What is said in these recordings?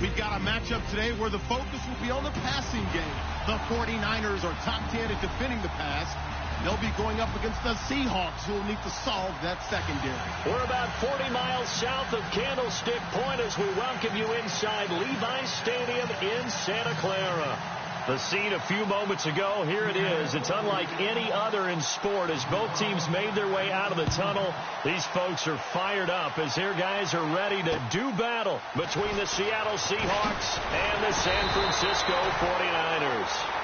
We've got a matchup today where the focus will be on the passing game. The 49ers are top 10 at defending the pass. They'll be going up against the Seahawks, who will need to solve that secondary. We're about 40 miles south of Candlestick Point as we welcome you inside Levi's Stadium in Santa Clara. The scene a few moments ago, here it is. It's unlike any other in sport as both teams made their way out of the tunnel. These folks are fired up as their guys are ready to do battle between the Seattle Seahawks and the San Francisco 49ers.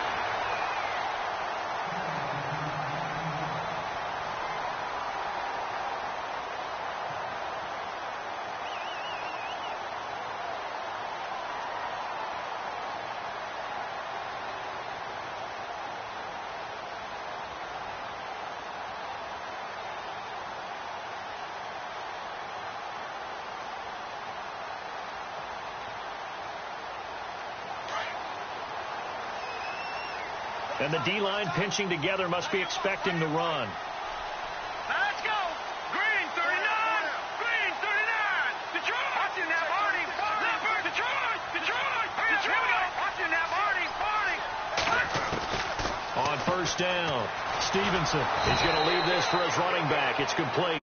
And the D-line pinching together must be expecting the run. Let's go. Green 39. Green 39. Detroit. Watching that Marty. Leopard. Detroit. Detroit. Detroit. Watching that Marty. On first down, Stevenson. He's going to leave this for his running back. It's complete.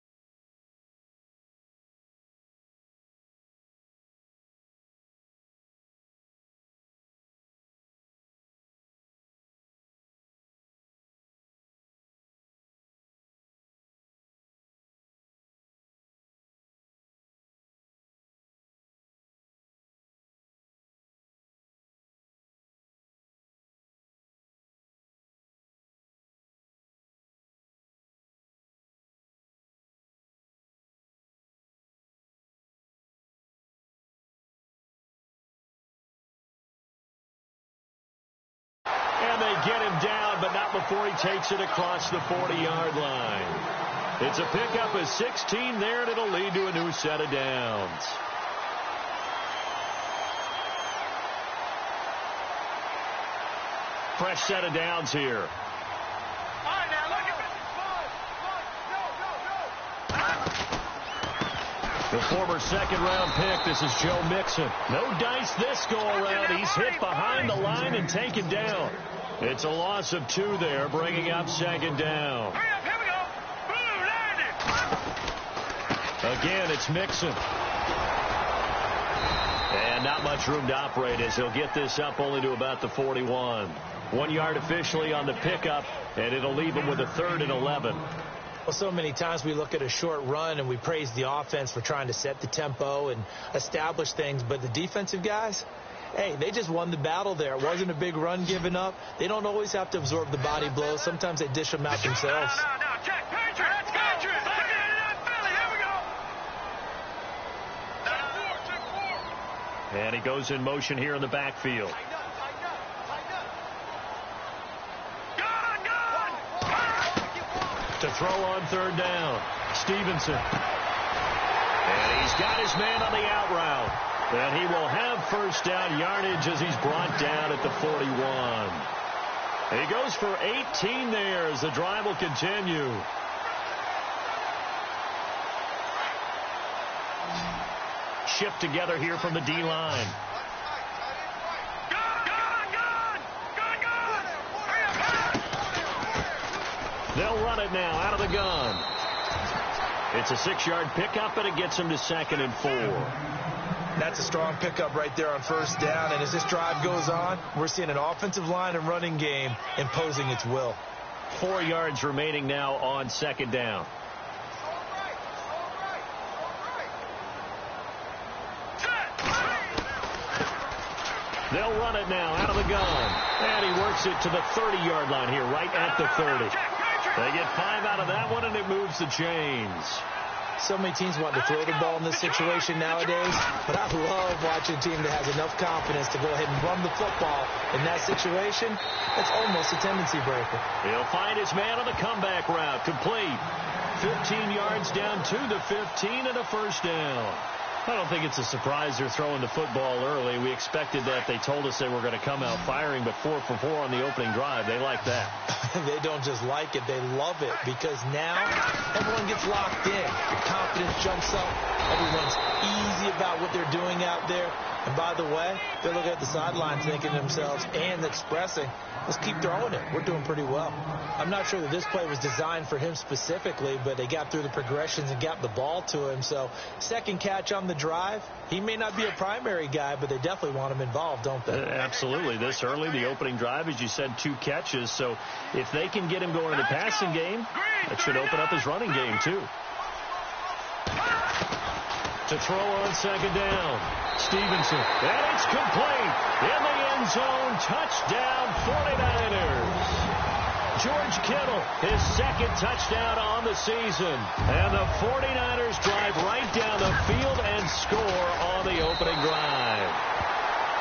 And they get him down, but not before he takes it across the 40-yard line. It's a pickup of 16 there, and it'll lead to a new set of downs. Fresh set of downs here. All right, now look at it. The former second-round pick, this is Joe Mixon. No dice this go-around. He's hit behind the line and taken down. It's a loss of 2 there, bringing up second down. Hurry up, here we go. Blue, landed. Again, it's Mixon. And not much room to operate as he'll get this up only to about the 41. 1 yard officially on the pickup, and it'll leave him with a 3rd and 11. Well, so many times we look at a short run and we praise the offense for trying to set the tempo and establish things, but the defensive guys, hey, they just won the battle there. It wasn't a big run given up. They don't always have to absorb the body blows. Sometimes they dish them out themselves. No, check. Patriot, let's go. Patriot, look at it, Philly, here we go. And he goes in motion here in the backfield. To throw on 3rd down, Stevenson. And he's got his man on the out route. And he will have first down yardage as he's brought down at the 41. He goes for 18 there as the drive will continue. Shift together here from the D-line. They'll run it now out of the gun. It's a 6-yard pickup, and it gets him to 2nd and 4. That's a strong pickup right there on first down. And as this drive goes on, we're seeing an offensive line and running game imposing its will. 4 yards remaining now on 2nd down. They'll run it now out of the gun. And he works it to the 30-yard line here, right at the 30. They get 5 out of that one, and it moves the chains. So many teams want to throw the ball in this situation nowadays, but I love watching a team that has enough confidence to go ahead and run the football. In that situation, that's almost a tendency breaker. He'll find his man on the comeback route, complete. 15 yards down to the 15 and a first down. I don't think it's a surprise they're throwing the football early. We expected that. They told us they were going to come out firing, but 4 for 4 on the opening drive. They like that. They don't just like it. They love it because now everyone gets locked in. Your confidence jumps up. Everyone's easy about what they're doing out there. And by the way, they're looking at the sideline thinking to themselves and expressing, let's keep throwing it. We're doing pretty well. I'm not sure that this play was designed for him specifically, but they got through the progressions and got the ball to him. So second catch on the drive. He may not be a primary guy, but they definitely want him involved, don't they? Absolutely. This early, the opening drive, as you said, 2 catches. So if they can get him going in the passing game, that should open up his running game, too. To throw on second down. Stevenson. And it's complete. In the end zone. Touchdown, 49ers. George Kittle, his second touchdown on the season. And the 49ers drive right down the field and score on the opening drive.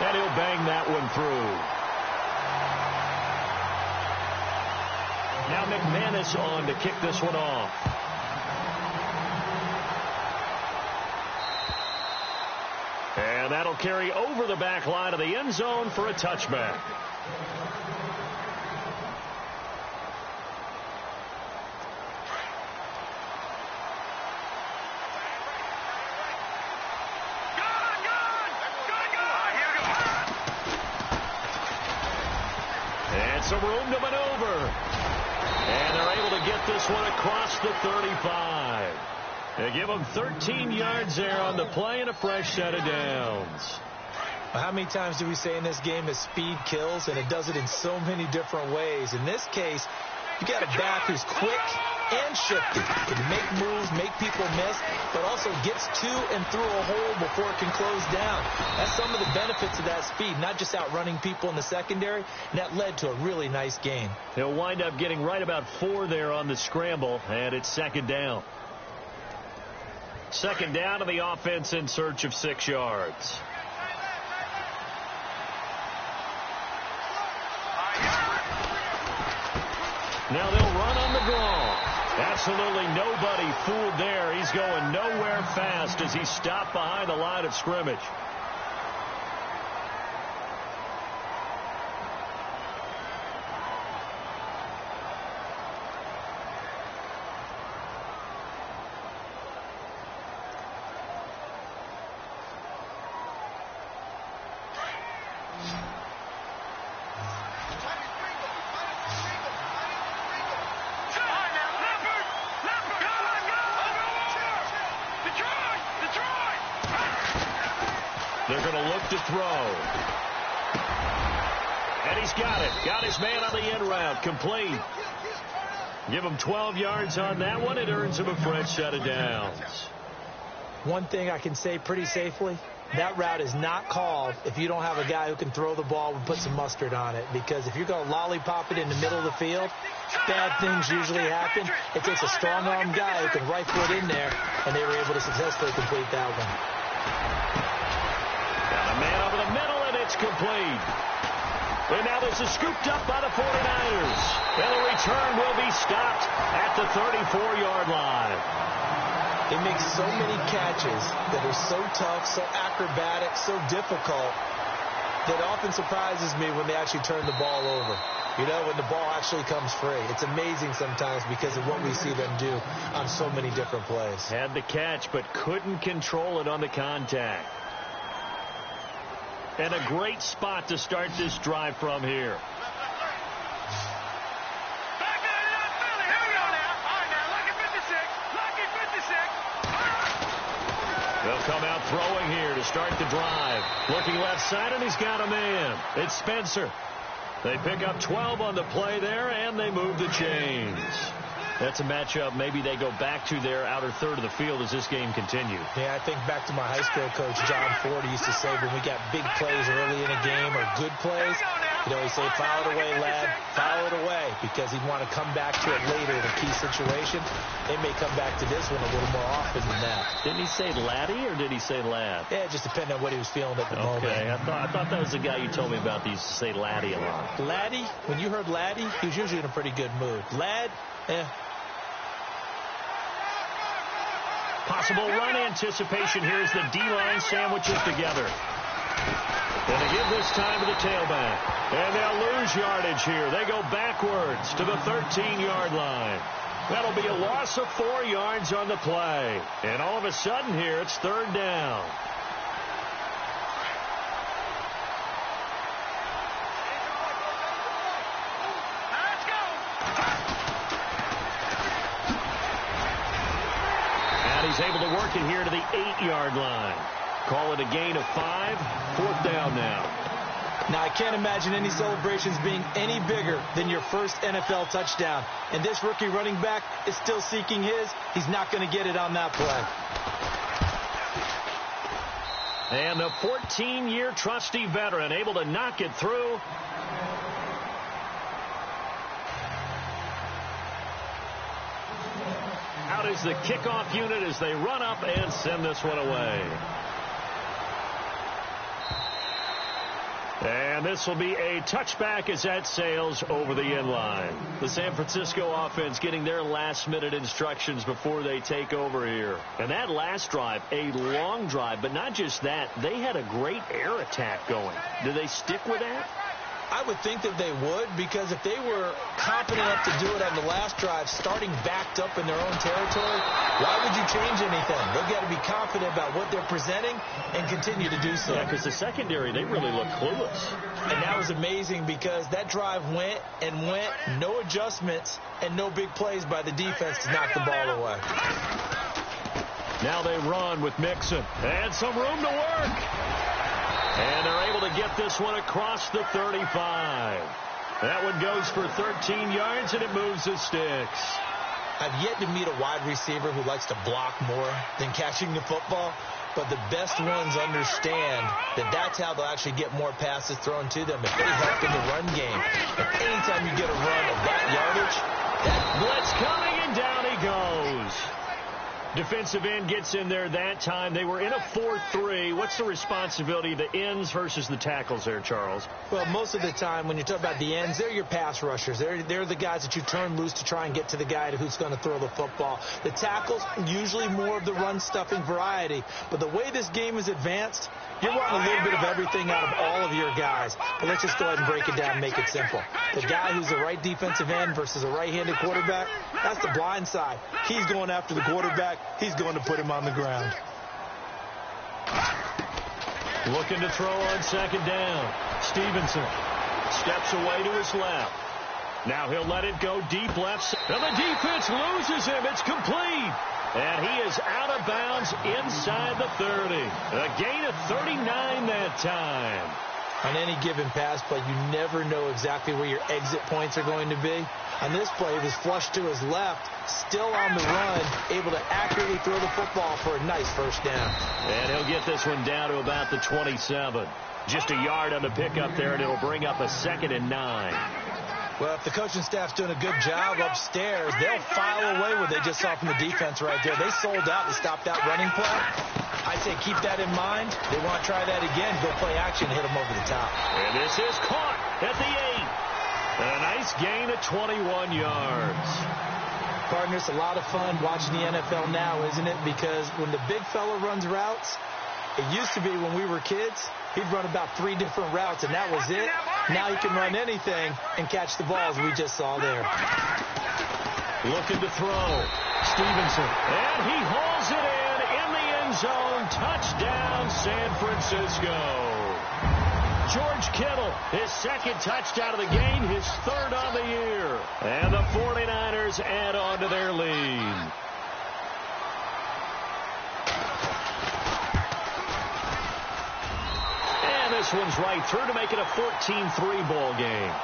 And he'll bang that one through. Now McManus on to kick this one off. And that'll carry over the back line of the end zone for a touchback. And some room to maneuver. And they're able to get this one across the 35. They give them 13 yards there on the play and a fresh set of downs. How many times do we say in this game that speed kills, and it does it in so many different ways? In this case, you got a back who's quick and shifty. Can make moves, make people miss, but also gets to and through a hole before it can close down. That's some of the benefits of that speed, not just outrunning people in the secondary, and that led to a really nice game. He'll wind up getting right about 4 there on the scramble, and it's second down. Second down to the offense in search of 6 yards. Now they'll run on the draw. Absolutely nobody fooled there. He's going nowhere fast as he stopped behind the line of scrimmage. They're going to look to throw. And he's got it. Got his man on the end route. Complete. Give him 12 yards on that one. It earns him a fresh set of downs. One thing I can say pretty safely, that route is not called if you don't have a guy who can throw the ball and put some mustard on it. Because if you're going to lollipop it in the middle of the field, bad things usually happen. It takes a strong-arm guy who can rifle it in there, and they were able to successfully complete that one. Got a man over the middle, and it's complete. And now this is scooped up by the 49ers. And the return will be stopped at the 34-yard line. It makes so many catches that are so tough, so acrobatic, so difficult that often surprises me when they actually turn the ball over. You know, when the ball actually comes free. It's amazing sometimes because of what we see them do on so many different plays. Had the catch, but couldn't control it on the contact. And a great spot to start this drive from here. They'll come out throwing here to start the drive. Looking left side, and he's got a man. It's Spencer. They pick up 12 on the play there, and they move the chains. That's a matchup maybe they go back to their outer third of the field as this game continues. Yeah, I think back to my high school coach, John Ford, used to say when we got big plays early in a game or good plays, you know, he'd say, foul it away, lad, foul it away, because he'd want to come back to it later in a key situation. They may come back to this one a little more often than that. Didn't he say laddie or did he say lad? Yeah, it just depended on what he was feeling at the moment. Okay, I thought that was the guy you told me about that used to say laddie a lot. Laddie, when you heard laddie, he was usually in a pretty good mood. Lad, Possible run anticipation here as the D-line sandwiches together. And they give this time to the tailback. And they'll lose yardage here. They go backwards to the 13-yard line. That'll be a loss of 4 yards on the play. And all of a sudden here, it's third down. able to work it here to the 8-yard line. Call it a gain of 5. 4th down now. Now, I can't imagine any celebrations being any bigger than your first NFL touchdown. And this rookie running back is still seeking his. He's not going to get it on that play. And the 14-year trusty veteran able to knock it through. Out is the kickoff unit as they run up and send this one away. And this will be a touchback as that sails over the end line. The San Francisco offense getting their last-minute instructions before they take over here. And that last drive, a long drive, but not just that. They had a great air attack going. Do they stick with that? I would think that they would, because if they were confident enough to do it on the last drive, starting backed up in their own territory, why would you change anything? They've got to be confident about what they're presenting and continue to do so. Yeah, because the secondary, they really look clueless. And that was amazing because that drive went and went, no adjustments and no big plays by the defense to knock the ball away. Now they run with Mixon. And some room to work. And they're able to get this one across the 35. That one goes for 13 yards, and it moves the sticks. I've yet to meet a wide receiver who likes to block more than catching the football, but the best ones understand that that's how they'll actually get more passes thrown to them if they help in the run game. And anytime you get a run of that yardage, that blitz coming, and down he goes. Defensive end gets in there that time. They were in a 4-3. What's the responsibility of the ends versus the tackles there, Charles? Well, most of the time when you talk about the ends, they're your pass rushers. They're the guys that you turn loose to try and get to the guy who's going to throw the football. The tackles, usually more of the run-stuffing variety. But the way this game is advanced, you're wanting a little bit of everything out of all of your guys. But let's just go ahead and break it down and make it simple. The guy who's the right defensive end versus a right-handed quarterback, that's the blind side. He's going after the quarterback. He's going to put him on the ground. Looking to throw on 2nd down. Stevenson steps away to his left. Now he'll let it go deep left. And the defense loses him. It's complete. And he is out of bounds inside the 30. A gain of 39 that time. On any given pass play, you never know exactly where your exit points are going to be. On this play, it was flushed to his left, still on the run, able to accurately throw the football for a nice first down. And he'll get this one down to about the 27. Just a yard on the pickup there, and it'll bring up a 2nd and 9. Well, if the coaching staff's doing a good job upstairs, they'll file away what they just saw from the defense right there. They sold out to stop that running play. I say keep that in mind. They want to try that again. Go play action, hit them over the top. And this is caught at the 8. And a nice gain of 21 yards. Partner, it's a lot of fun watching the NFL now, isn't it? Because when the big fella runs routes, it used to be when we were kids, he'd run about 3 different routes, and that was it. Now he can run anything and catch the balls we just saw there. Looking to throw. Stevenson. And he hauls it in the end zone. Touchdown, San Francisco. George Kittle, his 2nd touchdown of the game, his 3rd on the year. And the 49ers add on to their lead. And this one's right through to make it a 14-3 ball game.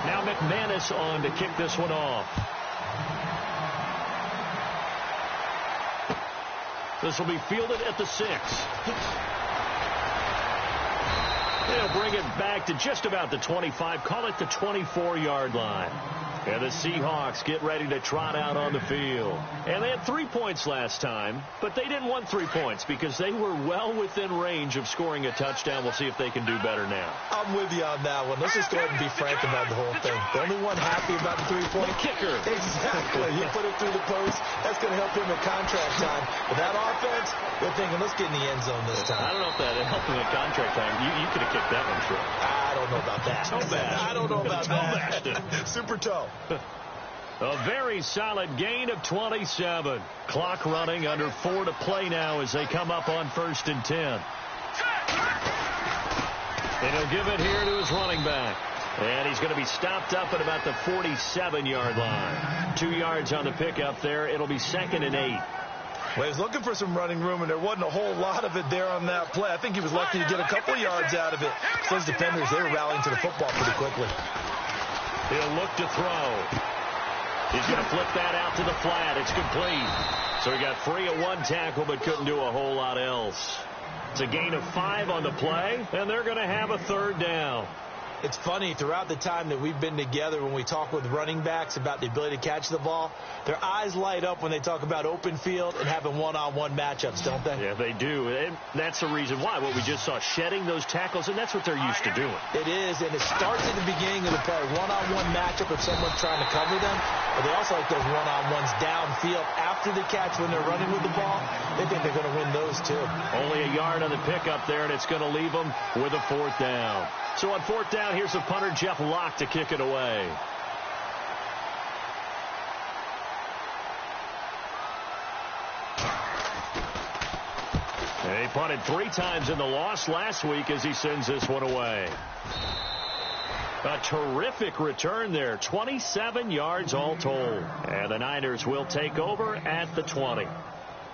Now McManus on to kick this one off. This will be fielded at the 6. They'll bring it back to just about the 25. Call it the 24-yard line. And the Seahawks get ready to trot out on the field. And they had 3 points last time, but they didn't want 3 points because they were well within range of scoring a touchdown. We'll see if they can do better now. I'm with you on that one. Let's just go ahead and be frank about the whole thing. The only one happy about the 3-point kicker. Exactly. He put it through the post. That's going to help him at contract time. But that offense, they're thinking, let's get in the end zone this time. I don't know if that helped him at contract time. You could have kicked that one short. I don't know about that. I don't know about that. Super toe. A very solid gain of 27. Clock running, under 4 to play now as they come up on 1st and 10. And he'll give it here to his running back. And he's going to be stopped up at about the 47-yard line. 2 yards on the pickup there. It'll be 2nd and 8. Well, he was looking for some running room, and there wasn't a whole lot of it there on that play. I think he was lucky to get a couple yards out of it. Those defenders, they were rallying to the football pretty quickly. He'll look to throw. He's going to flip that out to the flat. It's complete. So he got free of 1 tackle, but couldn't do a whole lot else. It's a gain of 5 on the play, and they're going to have a 3rd down. It's funny, throughout the time that we've been together, when we talk with running backs about the ability to catch the ball, their eyes light up when they talk about open field and having one-on-one matchups, don't they? Yeah, they do. And that's the reason why. What we just saw, shedding those tackles, and that's what they're used to doing. It is, and it starts at the beginning of the play. One-on-one matchup if someone's trying to cover them, but they also like those one-on-ones downfield after the catch when they're running with the ball. They think they're going to win those, too. Only a yard on the pickup there, and it's going to leave them with a 4th down. So on 4th down, here's the punter, Jeff Locke, to kick it away. And he punted 3 times in the loss last week as he sends this one away. A terrific return there. 27 yards all told. And the Niners will take over at the 20.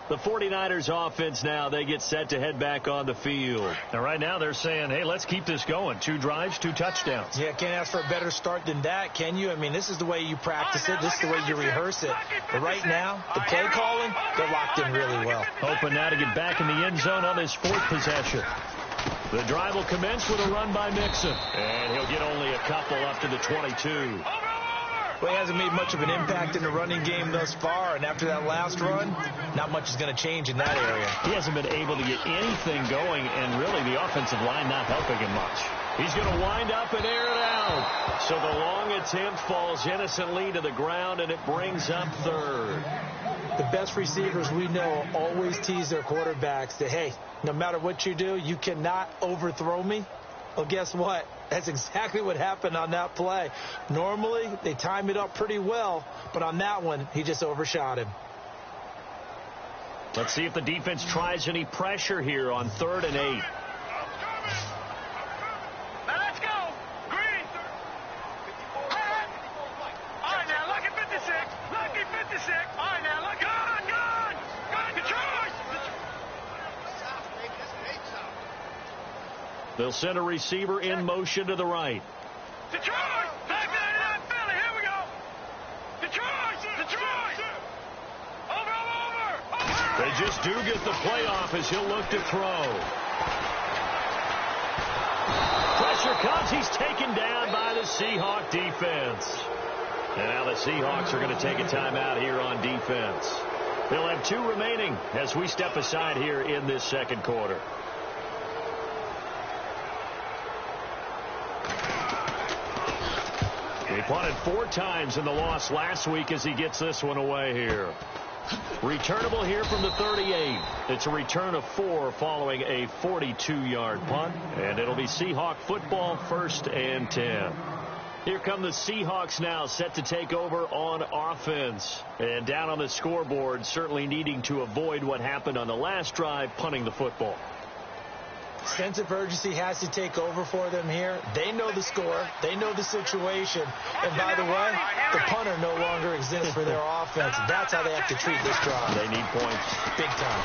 The 49ers offense now, they get set to head back on the field. And right now they're saying, hey, let's keep this going. 2 drives, 2 touchdowns. Yeah, can't ask for a better start than that, can you? I mean, this is the way you practice it. This is the way you rehearse it. But right now, the play calling, they're locked in really well. Hoping now to get back in the end zone on his 4th possession. The drive will commence with a run by Mixon. And he'll get only a couple up to the 22. Well, he hasn't made much of an impact in the running game thus far, and after that last run, not much is going to change in that area. He hasn't been able to get anything going, and really the offensive line not helping him much. He's going to wind up and air it out. So the long attempt falls innocently to the ground, and it brings up 3rd. The best receivers we know always tease their quarterbacks that, hey, no matter what you do, you cannot overthrow me. Well, guess what? That's exactly what happened on that play. Normally, they time it up pretty well, but on that one, he just overshot him. Let's see if the defense tries any pressure here on 3rd and 8. Now let's go. Green. All right, now, lucky 56. Lucky 56. All right, now, look. Gun. Detroit. They'll send a receiver in motion to the right. Detroit. 599 Philly. Here we go. Detroit. Over. They just do get the playoff as he'll look to throw. Pressure comes. He's taken down by the Seahawk defense. And now the Seahawks are going to take a timeout here on defense. They'll have 2 remaining as we step aside here in this 2nd quarter. He punted 4 times in the loss last week as he gets this one away here. Returnable here from the 38. It's a return of 4 following a 42-yard punt. And it'll be Seahawk football, 1st and 10. Here come the Seahawks now, set to take over on offense. And down on the scoreboard, certainly needing to avoid what happened on the last drive, punting the football. Sense of urgency has to take over for them here. They know the score. They know the situation. And by the way, the punter no longer exists for their offense. That's how they have to treat this drive. They need points. Big time.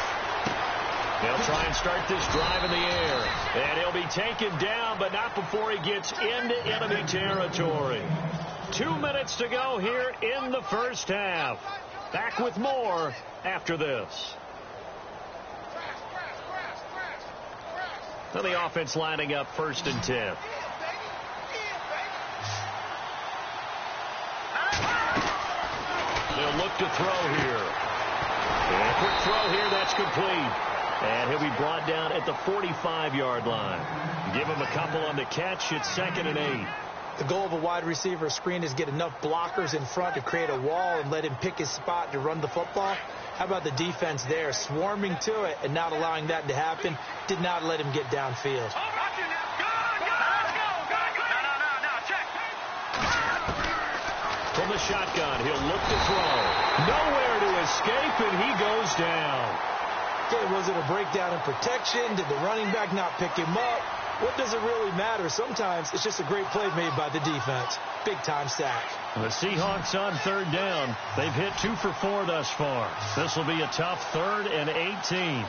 They'll try and start this drive in the air. And he'll be taken down, but not before he gets into enemy territory. 2 minutes to go here in the 1st half. Back with more after this. So the offense lining up 1st and 10. They'll look to throw here. And a quick throw here, that's complete. And he'll be brought down at the 45-yard line. Give him a couple on the catch. It's 2nd and 8. The goal of a wide receiver screen is get enough blockers in front to create a wall and let him pick his spot to run the football. How about the defense there, swarming to it and not allowing that to happen? Did not let him get downfield. From the shotgun, he'll look to throw. Nowhere to escape, and he goes down. Okay, was it a breakdown in protection? Did the running back not pick him up? what does it really matter? Sometimes it's just a great play made by the defense. Big-time sack. The Seahawks on third down. They've hit 2 for 4 thus far. This will be a tough 3rd and 18.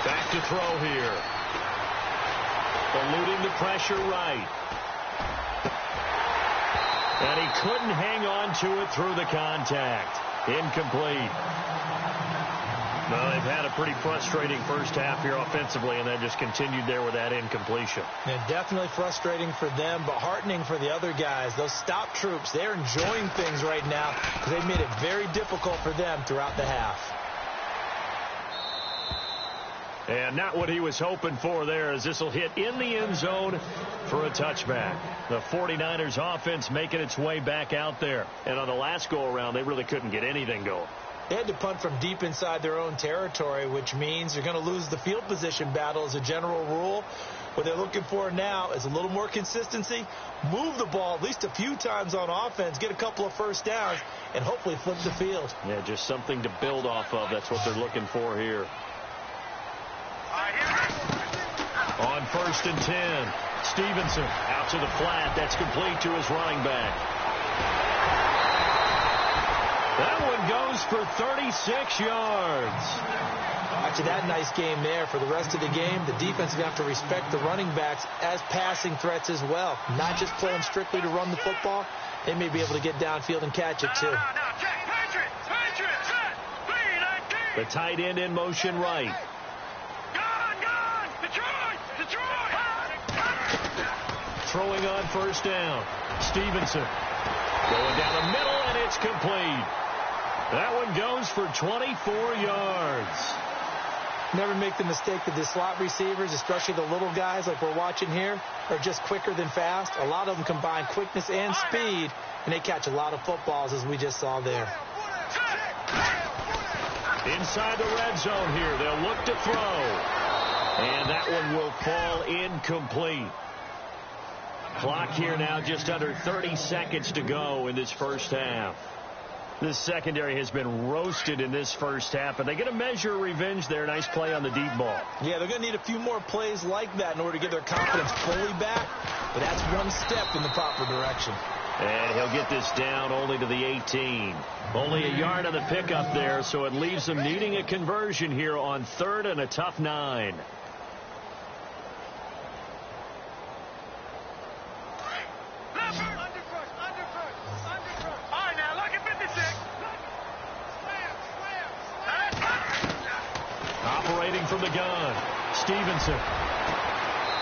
Back to throw here. Eluding the pressure right. And he couldn't hang on to it through the contact. Incomplete. Well, they've had a pretty frustrating first half here offensively, and they just continued there with that incompletion. And definitely frustrating for them, but heartening for the other guys. Those stop troops, they're enjoying things right now because they've made it very difficult for them throughout the half. And not what he was hoping for there, as this will hit in the end zone for a touchback. The 49ers offense making its way back out there. And on the last go-around, they really couldn't get anything going. They had to punt from deep inside their own territory, which means you're going to lose the field position battle as a general rule. What they're looking for now is a little more consistency, move the ball at least a few times on offense, get a couple of first downs, and hopefully flip the field. Yeah, just something to build off of. That's what they're looking for here. On 1st and 10, Stevenson out to the flat. That's complete to his running back. That one goes for 36 yards. After that nice game there, for the rest of the game, the defense is going to have to respect the running backs as passing threats as well. Not just play them strictly to run the football. They may be able to get downfield and catch it, too. The tight end in motion right. Throwing on 1st down. Stevenson going down the middle, and it's complete. That one goes for 24 yards. Never make the mistake that the slot receivers, especially the little guys like we're watching here, are just quicker than fast. A lot of them combine quickness and speed, and they catch a lot of footballs, as we just saw there. Inside the red zone here, they'll look to throw. And that one will fall incomplete. Clock here now just under 30 seconds to go in this first half. This secondary has been roasted in this first half, and they get a measure of revenge there. Nice play on the deep ball. Yeah, they're going to need a few more plays like that in order to get their confidence fully back, but that's one step in the proper direction. And he'll get this down only to the 18. Only a yard on the pickup there, so it leaves them needing a conversion here on 3rd and a tough 9. Operating from the gun, Stevenson.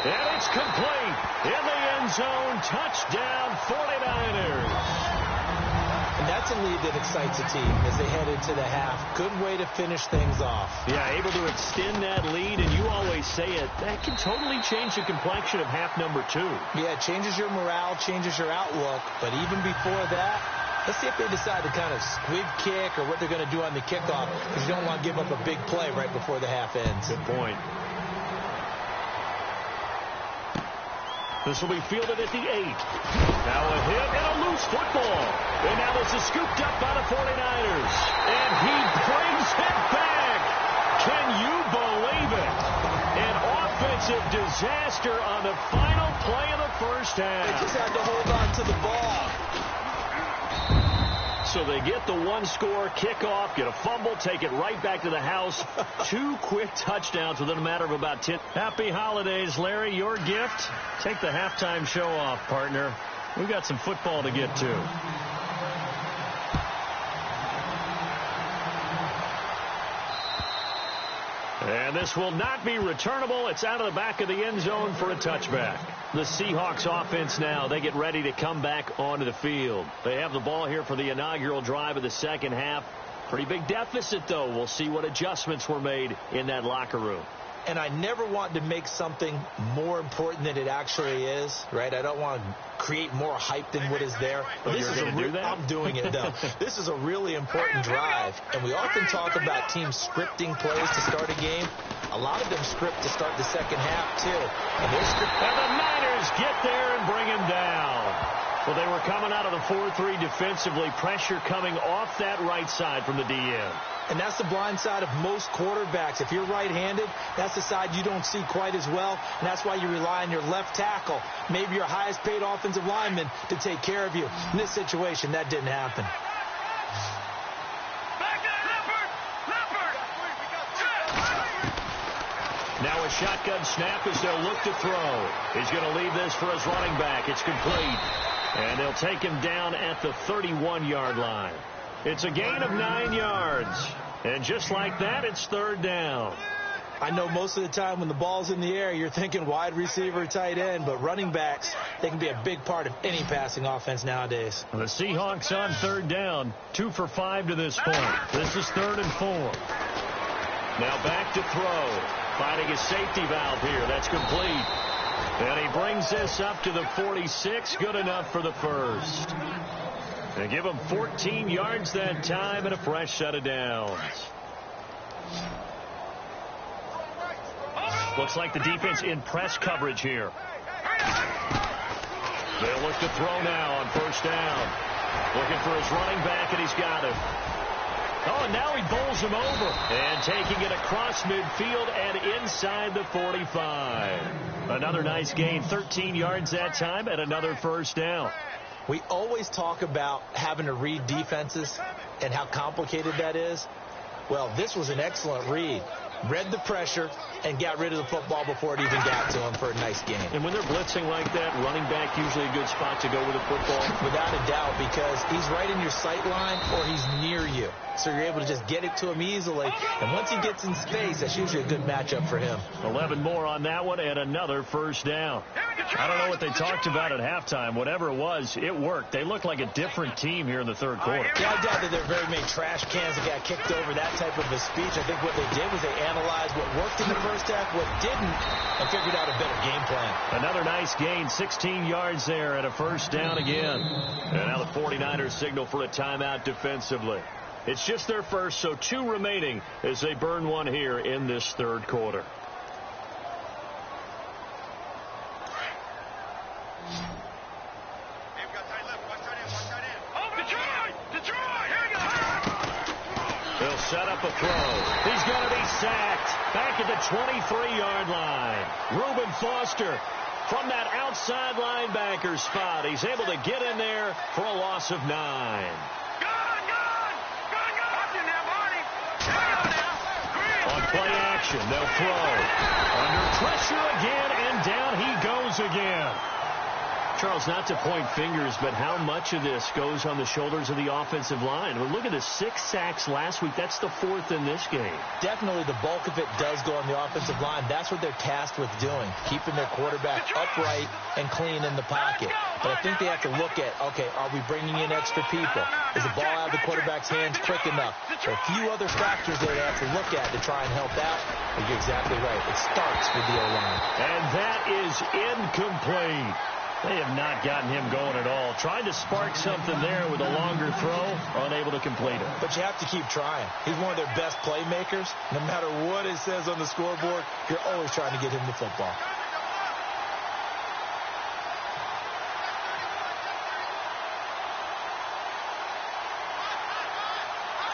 And it's complete. In the end zone, touchdown 49ers. And that's a lead that excites a team as they head into the half. Good way to finish things off. Yeah, able to extend that lead, and you always say it, that can totally change the complexion of half number 2. Yeah, it changes your morale, changes your outlook, but even before that, let's see if they decide to kind of squib kick or what they're going to do on the kickoff, because you don't want to give up a big play right before the half ends. Good point. This will be fielded at the 8. Now a hit and a loose football. And now this is scooped up by the 49ers. And he brings it back. Can you believe it? An offensive disaster on the final play of the first half. They just had to hold on to the ball. So they get the one-score kickoff, get a fumble, take it right back to the house. 2 quick touchdowns within a matter of about 10. Happy holidays, Larry. Your gift? Take the halftime show off, partner. We've got some football to get to. And this will not be returnable. It's out of the back of the end zone for a touchback. The Seahawks offense now, they get ready to come back onto the field. They have the ball here for the inaugural drive of the second half. Pretty big deficit, though. We'll see what adjustments were made in that locker room. And I never want to make something more important than it actually is, right? I don't want to create more hype than what is there. But this is I'm doing it, though. This is a really important drive. And we often talk about teams scripting plays to start a game. A lot of them script to start the second half, too. And they're scripting. And the Niners get there and bring him down. Well, they were coming out of the 4-3 defensively. Pressure coming off that right side from the DN. And that's the blind side of most quarterbacks. If you're right-handed, that's the side you don't see quite as well. And that's why you rely on your left tackle, maybe your highest-paid offensive lineman, to take care of you. In this situation, that didn't happen. Now a shotgun snap as they'll look to throw. He's going to leave this for his running back. It's complete. And they'll take him down at the 31-yard line. It's a gain of 9 yards. And just like that, it's third down. I know most of the time when the ball's in the air, you're thinking wide receiver, tight end, but running backs, they can be a big part of any passing offense nowadays. The Seahawks on third down, 2 for 5 to this point. This is 3rd and 4. Now back to throw. Finding his safety valve here. That's complete. And he brings this up to the 46. Good enough for the first. They give him 14 yards that time and a fresh set of downs. Looks like the defense in press coverage here. They'll look to throw now on first down. Looking for his running back, and he's got it. Oh, and now he bowls him over. And taking it across midfield and inside the 45. Another nice gain, 13 yards that time, and another first down. We always talk about having to read defenses and how complicated that is. Well, this was an excellent read. Read the pressure and got rid of the football before it even got to him for a nice game. And when they're blitzing like that, running back usually a good spot to go with the football? Without a doubt, because he's right in your sight line or he's near you. So you're able to just get it to him easily. And once he gets in space, that's usually a good matchup for him. 11 more on that one and another first down. I don't know what they talked about at halftime. Whatever it was, it worked. They looked like a different team here in the third quarter. Yeah, I doubt that there are very many trash cans that got kicked over, that type of a speech. I think what they did was they analyzed what worked in the first half, what didn't, and figured out a better game plan. Another nice gain, 16 yards there and a first down again. And now the 49ers signal for a timeout defensively. It's just their first, so 2 remaining as they burn one here in this third quarter. They'll set up a throw. He's going to be sacked back at the 23-yard line. Reuben Foster from that outside linebacker spot. He's able to get in there for a loss of 9. On play action, they'll throw. Under pressure again, and down he goes again. Charles, not to point fingers, but how much of this goes on the shoulders of the offensive line? Well, look at the 6 sacks last week. That's the 4th in this game. Definitely the bulk of it does go on the offensive line. That's what they're tasked with doing, keeping their quarterback upright and clean in the pocket. But I think they have to look at, okay, are we bringing in extra people? Is the ball out of the quarterback's hands quick enough? There are a few other factors that they have to look at to try and help out. But you're exactly right. It starts with the O-line. And that is incomplete. They have not gotten him going at all. Trying to spark something there with a longer throw, unable to complete it. But you have to keep trying. He's one of their best playmakers. No matter what it says on the scoreboard, you're always trying to get him the football.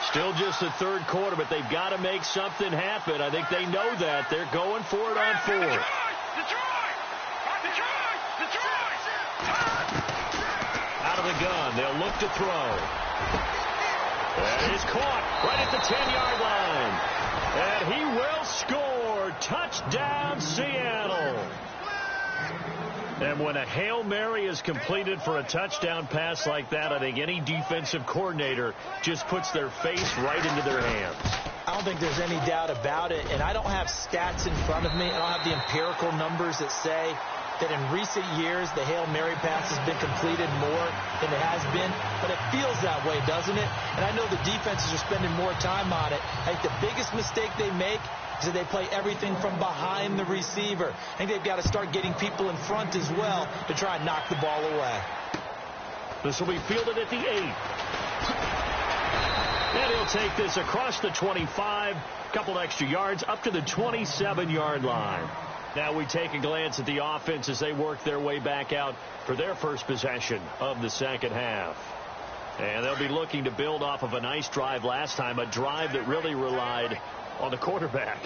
Still just the third quarter, but they've got to make something happen. I think they know that. They're going for it on 4th. Out of the gun, they'll look to throw. And he's caught right at the 10-yard line. And he will score. Touchdown, Seattle. And when a Hail Mary is completed for a touchdown pass like that, I think any defensive coordinator just puts their face right into their hands. I don't think there's any doubt about it. And I don't have stats in front of me. I don't have the empirical numbers that say that in recent years the Hail Mary pass has been completed more than it has been. But it feels that way, doesn't it? And I know the defenses are spending more time on it. I think the biggest mistake they make is that they play everything from behind the receiver. I think they've got to start getting people in front as well to try and knock the ball away. This will be fielded at the 8. And he'll take this across the 25, couple extra yards, up to the 27-yard line. Now we take a glance at the offense as they work their way back out for their first possession of the second half. And they'll be looking to build off of a nice drive last time, a drive that really relied on the quarterback.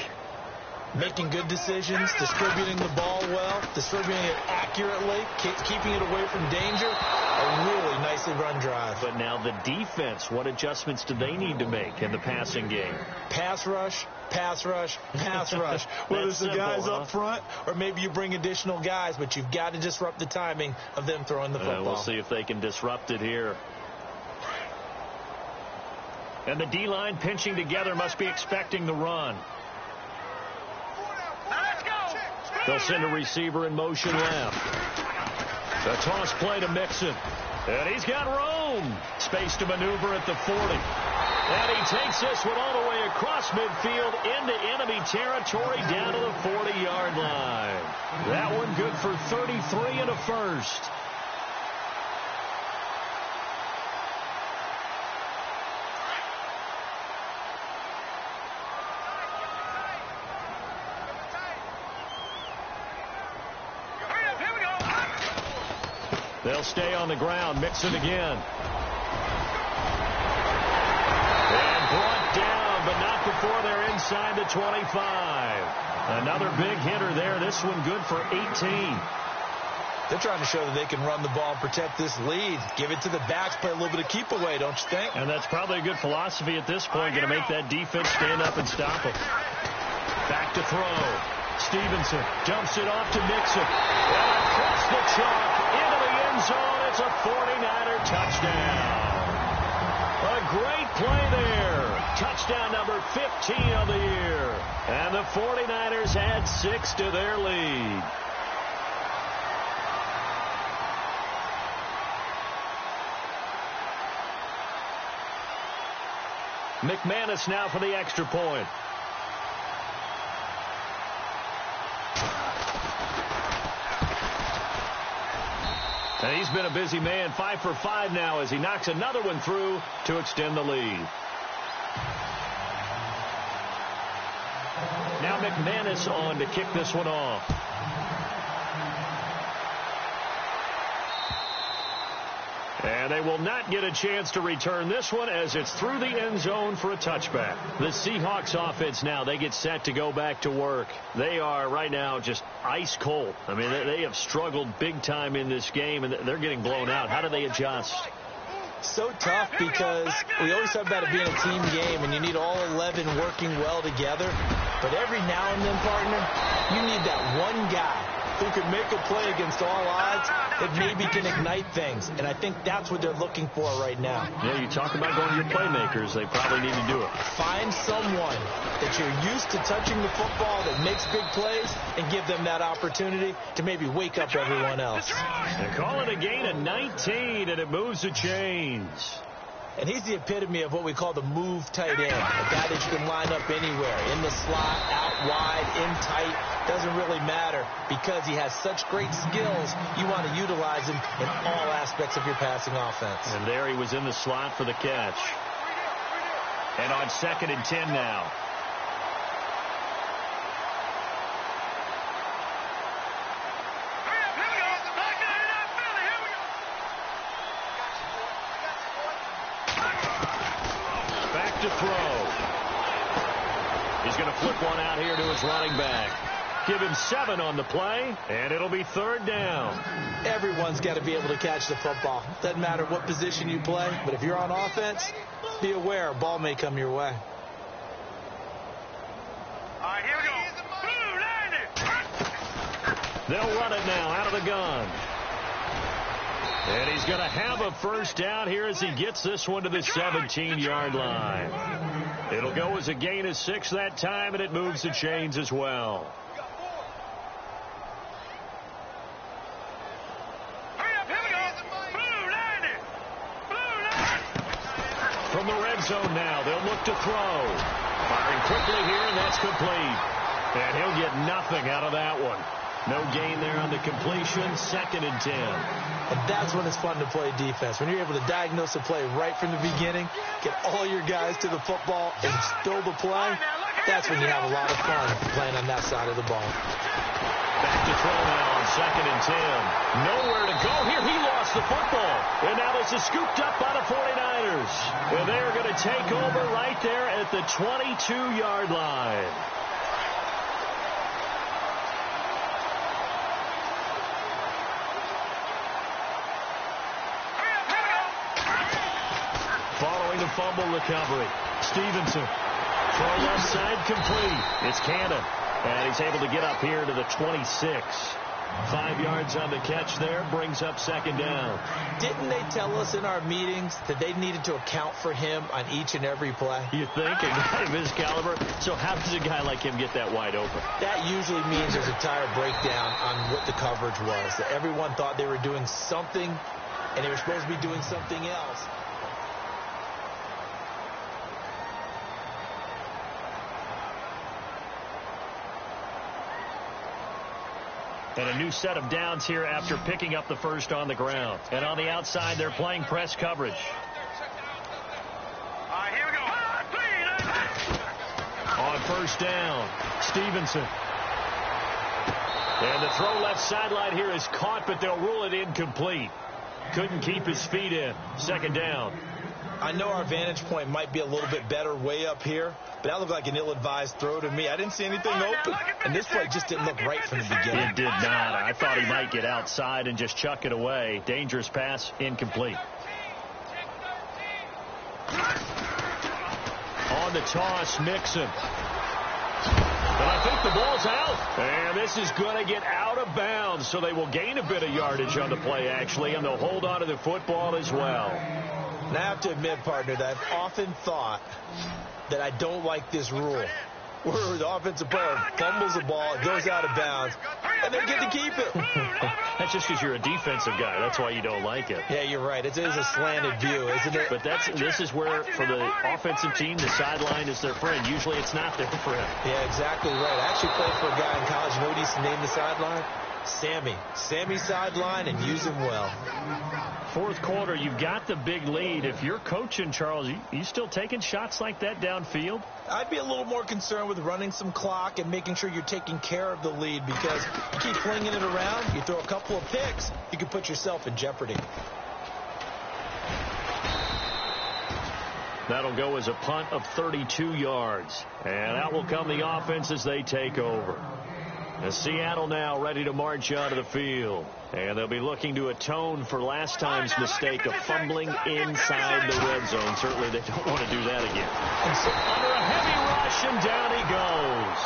Making good decisions, distributing the ball well, distributing it accurately, keeping it away from danger. A really nicely run drive. But now the defense, what adjustments do they need to make in the passing game? Pass rush, pass rush, pass rush. Whether it's the guys up front or maybe you bring additional guys, but you've got to disrupt the timing of them throwing the football. We'll see if they can disrupt it here. And the D-line pinching together must be expecting the run. They'll send a receiver in motion left. The toss play to Mixon. And he's got room. Space to maneuver at the 40. And he takes this one all the way across midfield into enemy territory down to the 40-yard line. That one good for 33 and a first. They'll stay on the ground. Mixon again. And brought down, but not before they're inside the 25. Another big hitter there. This one good for 18. They're trying to show that they can run the ball and protect this lead. Give it to the backs, play a little bit of keep away, don't you think? And that's probably a good philosophy at this point. Going to make that defense stand up and stop them. Back to throw. Stevenson dumps it off to Mixon. And across the chalk into the end zone. It's a 49er touchdown. A great play there. Touchdown number 15 of the year. And the 49ers add 6 to their lead. McManus now for the extra point. And he's been a busy man, 5 for 5 now as he knocks another one through to extend the lead. Now McManus on to kick this one off. And they will not get a chance to return this one as it's through the end zone for a touchback. The Seahawks offense now, they get set to go back to work. They are right now just ice cold. I mean, they have struggled big time in this game, and they're getting blown out. How do they adjust? So tough because we always talk about it being a team game, and you need all 11 working well together. But every now and then, partner, you need that one guy who can make a play against all odds that maybe can ignite things. And I think that's what they're looking for right now. Yeah, you talk about going to your playmakers. They probably need to do it. Find someone that you're used to touching the football that makes big plays and give them that opportunity to maybe wake up everyone else. They call it a gain of 19, and it moves the chains. And he's the epitome of what we call the move tight end, a guy that you can line up anywhere, in the slot, out wide, in tight. Doesn't really matter because he has such great skills. You want to utilize him in all aspects of your passing offense. And there he was in the slot for the catch. And on 2nd and 10 now. Back to throw. He's going to flip one out here to his running back. Give him 7 on the play, and it'll be 3rd down. Everyone's got to be able to catch the football. Doesn't matter what position you play, but if you're on offense, be aware a ball may come your way. All right, here we go. They'll run it now out of the gun. And he's going to have a first down here as he gets this one to the 17-yard line. It'll go as a gain of 6 that time, and it moves the chains as well. From the red zone now, they'll look to throw. Firing quickly here, and that's complete. And he'll get nothing out of that one. No gain there on the completion, 2nd and 10. And that's when it's fun to play defense. When you're able to diagnose a play right from the beginning, get all your guys to the football, and spill the play, That's when you have a lot of fun playing on that side of the ball. Back to throw now on 2nd and 10. Nowhere to go here. He lost the football. And now this is scooped up by the 49ers. And they're going to take over right there at the 22-yard line. Following the fumble recovery, Stevenson. Throw left side complete. It's Cannon. And he's able to get up here to the 26. 5 yards on the catch there. Brings up 2nd down. Didn't they tell us in our meetings that they needed to account for him on each and every play? You think? A guy of his caliber? So how does a guy like him get that wide open? That usually means there's a tire breakdown on what the coverage was. That everyone thought they were doing something, and they were supposed to be doing something else. And a new set of downs here after picking up the first on the ground. And on the outside, they're playing press coverage. Here we go. On 1st down, Stevenson. And the throw left sideline here is caught, but they'll rule it incomplete. Couldn't keep his feet in. 2nd down. I know our vantage point might be a little bit better way up here, but that looked like an ill-advised throw to me. I didn't see anything open, and this play just didn't look right from the beginning. It did not. I thought he might get outside and just chuck it away. Dangerous pass, incomplete. On the toss, Mixon. And I think the ball's out. And this is going to get out of bounds, so they will gain a bit of yardage on the play, actually, and they'll hold on to the football as well. And I have to admit, partner, that I've often thought that I don't like this rule, where the offensive player fumbles the ball, it goes out of bounds, and they get to keep it. That's just because you're a defensive guy. That's why you don't like it. Yeah, you're right. It is a slanted view, isn't it? But this is where, for the offensive team, the sideline is their friend. Usually it's not their friend. Yeah, exactly right. I actually played for a guy in college. You know what he used to name the sideline? Sammy sideline, and use him well. 4th quarter, you've got the big lead. If you're coaching, Charles, you still taking shots like that downfield? I'd be a little more concerned with running some clock and making sure you're taking care of the lead, because you keep flinging it around, you throw a couple of picks, you can put yourself in jeopardy. That'll go as a punt of 32 yards. And out will come the offense as they take over. And Seattle now ready to march onto the field. And they'll be looking to atone for last time's mistake of fumbling inside the red zone. Certainly they don't want to do that again. And so, under a heavy rush, and down he goes.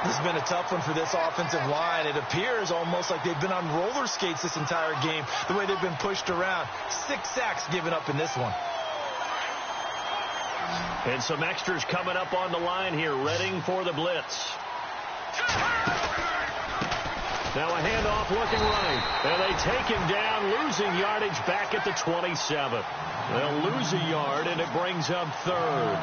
This has been a tough one for this offensive line. It appears almost like they've been on roller skates this entire game, the way they've been pushed around. 6 sacks given up in this one. And some extras coming up on the line here, readying for the blitz. Now a handoff looking right. And they take him down, losing yardage back at the 27. They'll lose a yard, and it brings up 3rd.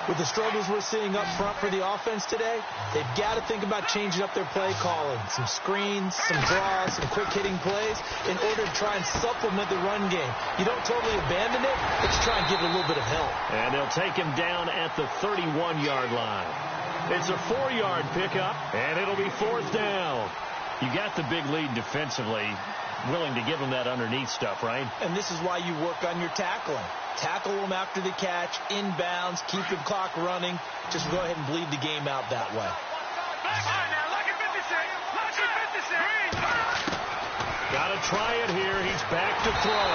With the struggles we're seeing up front for the offense today, they've got to think about changing up their play calling. Some screens, some draws, some quick-hitting plays in order to try and supplement the run game. You don't totally abandon it, but you try and give it a little bit of help. And they'll take him down at the 31-yard line. It's a 4-yard pickup, and it'll be 4th down. You got the big lead defensively, willing to give them that underneath stuff, right? And this is why you work on your tackling. Tackle them after the catch, inbounds, keep the clock running. Just go ahead and bleed the game out that way. Got to try it here. He's back to throw.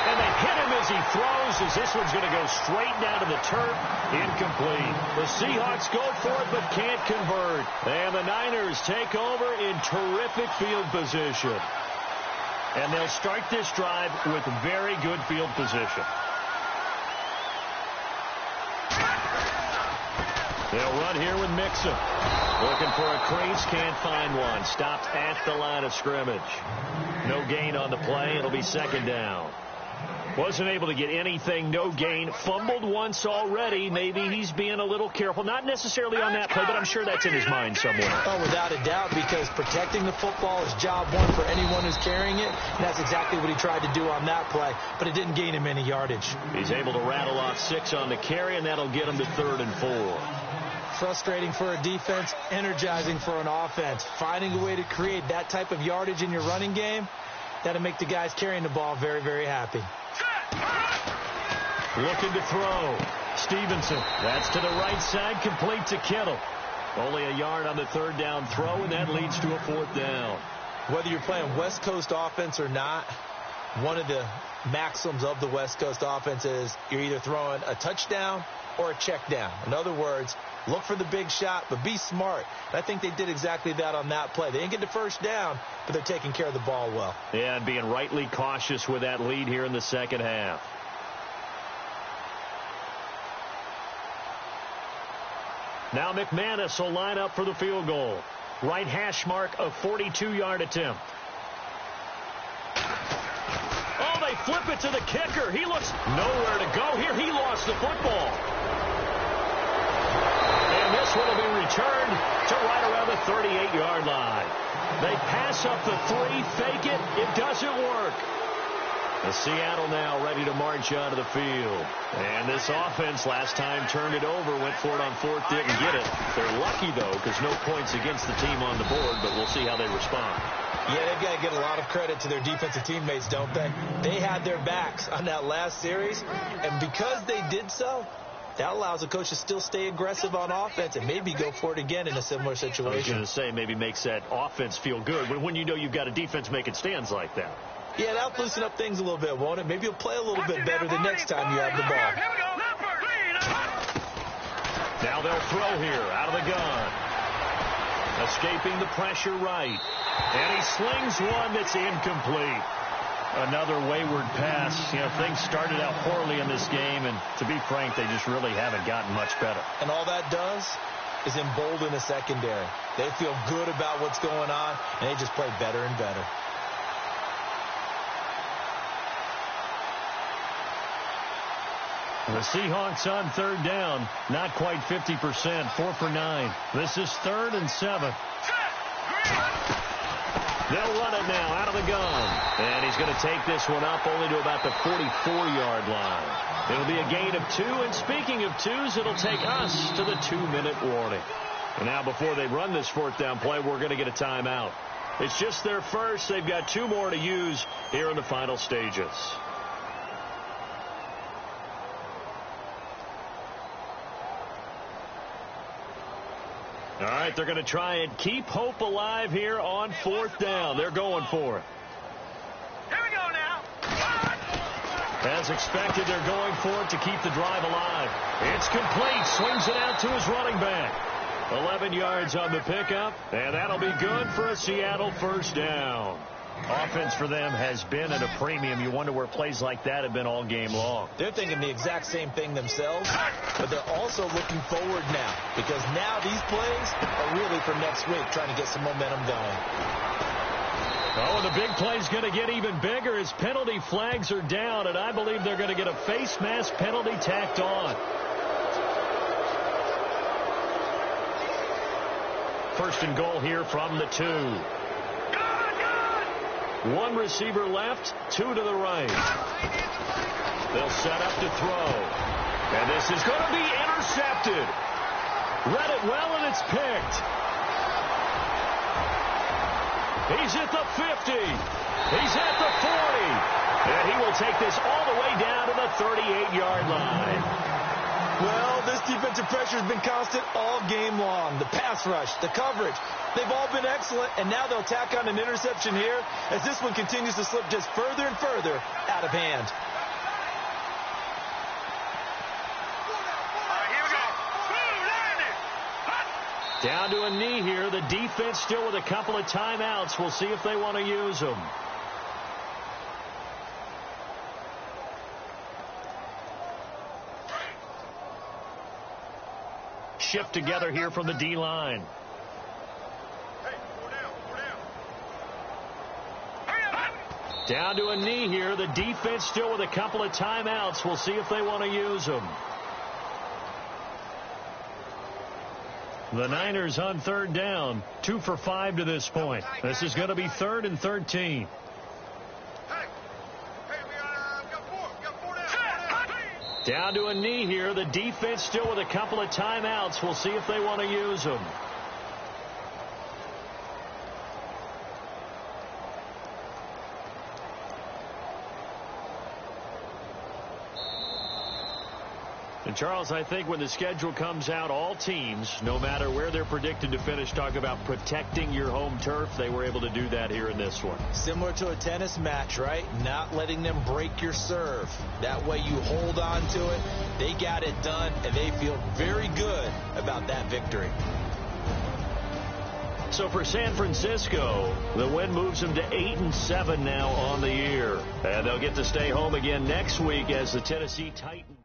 And they hit him as he throws, as this one's going to go straight down to the turf. Incomplete. The Seahawks go for it but can't convert. And the Niners take over in terrific field position. And they'll start this drive with very good field position. They'll run here with Mixon. Looking for a crease, can't find one. Stopped at the line of scrimmage. No gain on the play. It'll be 2nd down. Wasn't able to get anything, no gain. Fumbled once already. Maybe he's being a little careful. Not necessarily on that play, but I'm sure that's in his mind somewhere. Oh, without a doubt, because protecting the football is job one for anyone who's carrying it. And that's exactly what he tried to do on that play, but it didn't gain him any yardage. He's able to rattle off 6 on the carry, and that'll get him to 3rd and 4. frustrating for a defense, energizing for an offense. Finding a way to create that type of yardage in your running game, that'll make the guys carrying the ball very, very happy. Looking to throw. Stevenson. That's to the right side, complete to Kittle. Only a yard on the third down throw, and that leads to a fourth down. Whether you're playing West Coast offense or not, one of the maxims of the West Coast offense is you're either throwing a touchdown or a check down. In other words, look for the big shot, but be smart. And I think they did exactly that on that play. They didn't get the first down, but they're taking care of the ball well. Yeah, and being rightly cautious with that lead here in the second half. Now McManus will line up for the field goal. Right hash mark, a 42-yard attempt. Oh, they flip it to the kicker. He looks nowhere to go here. He lost the football. And this one will be returned to right around the 38-yard line. They pass up the three, fake it. It doesn't work. The Seattle now ready to march onto the field. And this offense last time turned it over, went for it on fourth, didn't get it. They're lucky, though, because no points against the team on the board, but we'll see how they respond. Yeah, they've got to get a lot of credit to their defensive teammates, don't they? They had their backs on that last series, and because they did so, that allows the coach to still stay aggressive on offense and maybe go for it again in a similar situation. I was going to say, maybe makes that offense feel good when you know you've got a defense making stands like that. Yeah, that'll loosen up things a little bit, won't it? Maybe you'll play a little bit better the next time you have the ball. Now they'll throw here out of the gun. Escaping the pressure right. And he slings one that's incomplete. Another wayward pass. You know, things started out poorly in this game, and to be frank, they just really haven't gotten much better. And all that does is embolden the secondary. They feel good about what's going on, and they just play better and better. The Seahawks on third down, not quite 50%, 4 for 9. This is 3rd and 7. They'll run it now out of the gun. And he's going to take this one up only to about the 44-yard line. It'll be a gain of 2. And speaking of 2s, it'll take us to the 2-minute warning. And now before they run this fourth down play, we're going to get a timeout. It's just their first. They've got 2 more to use here in the final stages. All right, they're going to try and keep hope alive here on fourth down. They're going for it. Here we go now. As expected, they're going for it to keep the drive alive. It's complete. Swings it out to his running back. 11 yards on the pickup, and that'll be good for a Seattle first down. Offense for them has been at a premium. You wonder where plays like that have been all game long. They're thinking the exact same thing themselves, but they're also looking forward now because now these plays are really for next week, trying to get some momentum going. Oh, and the big play's going to get even bigger as penalty flags are down, and I believe they're going to get a face mask penalty tacked on. First and goal here from the 2. One receiver left, 2 to the right. They'll set up to throw. And this is going to be intercepted. Read it well, and it's picked. He's at the 50. He's at the 40. And he will take this all the way down to the 38-yard line. Well, this defensive pressure has been constant all game long. The pass rush, the coverage, they've all been excellent, and now they'll tack on an interception here as this one continues to slip just further and further out of hand. Down to a knee here. The defense still with a couple of timeouts. We'll see if they want to use them. Shift together here from the D-line. Down to a knee here. The defense still with a couple of timeouts. We'll see if they want to use them. The Niners on third down, 2 for 5 to this point. This is going to be 3rd and 13. Down to a knee here. The defense still with a couple of timeouts. We'll see if they want to use them. And, Charles, I think when the schedule comes out, all teams, no matter where they're predicted to finish, talk about protecting your home turf. They were able to do that here in this one. Similar to a tennis match, right? Not letting them break your serve. That way you hold on to it. They got it done, and they feel very good about that victory. So for San Francisco, the win moves them to 8-7 now on the year. And they'll get to stay home again next week as the Tennessee Titans.